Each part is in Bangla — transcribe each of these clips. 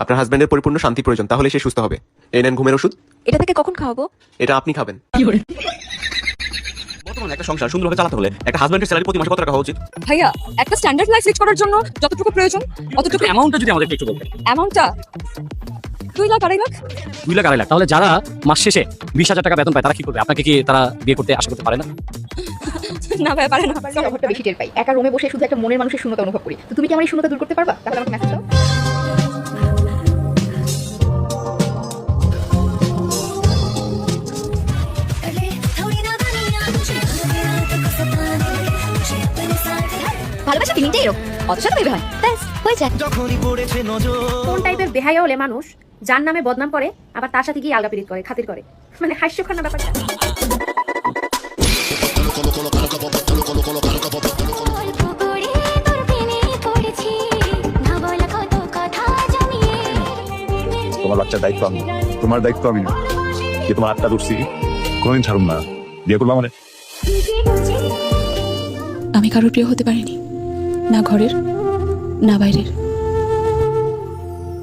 আপনার হাজবেন্ডের পরিপূর্ণ শান্তি প্রয়োজন, তাহলে সে সুস্থ হবে। এই নেন ঘুমের ওষুধ। এটা থেকে কখন খাওয়াবো? এটা আপনি খাবেন। বর্তমানে একটা সংসার সুন্দরভাবে চালাতে হলে একটা হাজবেন্ডের স্যালারি প্রতি মাসে কত টাকা হওয়া উচিত? ভাইয়া, একটা স্ট্যান্ডার্ড লাইফ লিড করার জন্য যতটুকু প্রয়োজন অতটুকু অ্যামাউন্টটা যদি আমাদেরকে একটু বলতেন। অ্যামাউন্টটা 2 লাখ 2.5 লাখ। 2 লাখ 2.5 লাখ। তাহলে যারা মাস শেষে 20,000 টাকা বেতন পায় তারা কি করবে? আপনাকে কি তারা বিয়ে করতে আশা করতে পারে না? না ভাই, পারে না। অভাবটা বেশি টের পাই। একা রুমে বসে শুধু একটা মনের মানুষের শূন্যতা অনুভব করি। তো তুমি কি আমার এই শূন্যতা দূর করতে পারবা? তাহলে আমাকে মেসেজ দাও। ভালোবাসা ফিলিংটাই এরকম, অত সাথে বেবে হয়, ব্যাস হয়ে যায়। কোন টাইপের বেহায়া হলে মানুষ যার নামে বদনাম করে আবার তার সাথে গিয়ে আলগা পিরিত করে, খাতির করে, মানে হাস্যখানা ব্যাপারটা। তোমার বাচ্চার দায়িত্ব আমি, তোমার দায়িত্ব আমি না। যে তোমার আটটা ধরছি কোনোদিন ছাড়ুন না। বিয়ে করবো মানে আমি কারোর প্রিয় হতে পারিনি, না ঘরের না বাইরের।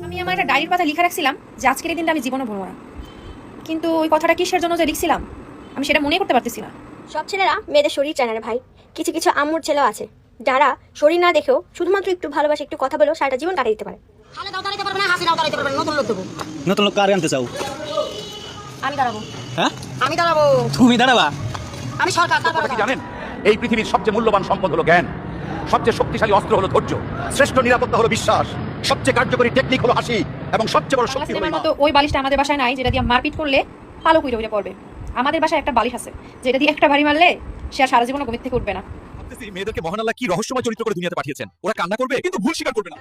আমি আমার একটা ডায়েরির কথা লিখে রাখছিলাম যে আজকের এই দিনটা আমি জীবনে ভুলব না, কিন্তু ওই কথাটা কিসের জন্য যে লিখছিলাম আমি সেটা মনে করতে পারতেছি না। সব ছেলেরা মেয়েদের শরীর চায় না ভাই। কিছু কিছু আম্মুর ছেলেও আছে যারা শরীর না দেখেও শুধুমাত্র একটু ভালোবাসে, একটু কথা বলেও সারাটা জীবন কাটিয়ে দিতে পারে। নতুন লোক কারে আনতে চাও? আমি দাঁড়াবো। হ্যাঁ, আমি দাঁড়াবো। তুমি দাঁড়াবা? আমি সরকার। কথা কি জানেন? এই পৃথিবীর সবচেয়ে মূল্যবান সম্পদ হলো জ্ঞান, সবচেয়ে শক্তিশালী অস্ত্র হলো ধৈর্য, শ্রেষ্ঠ নিরাপত্তা হলো বিশ্বাস, সবচেয়ে কার্যকরী টেকনিক হলো হাসি, এবং সবচেয়ে বড় শক্তি হলো আমার মতো ওই বালিশটা আমাদের বাসায় নাই যেটা দিয়ে মারপিট করলে পালক উড়ে উড়ে পড়বে। আমাদের বাসায় একটা বালিশ আছে যেটা দিয়ে একটা বাড়ি মারলে সে আর সারা জীবন ঘুমিয়ে থেকে উঠবে না। মেয়েদেরকে মহান আল্লাহ কি রহস্যময় চরিত্র করে দুনিয়াতে পাঠিয়েছেন। ওরা কান্না করবে কিন্তু ভুল স্বীকার করবে না।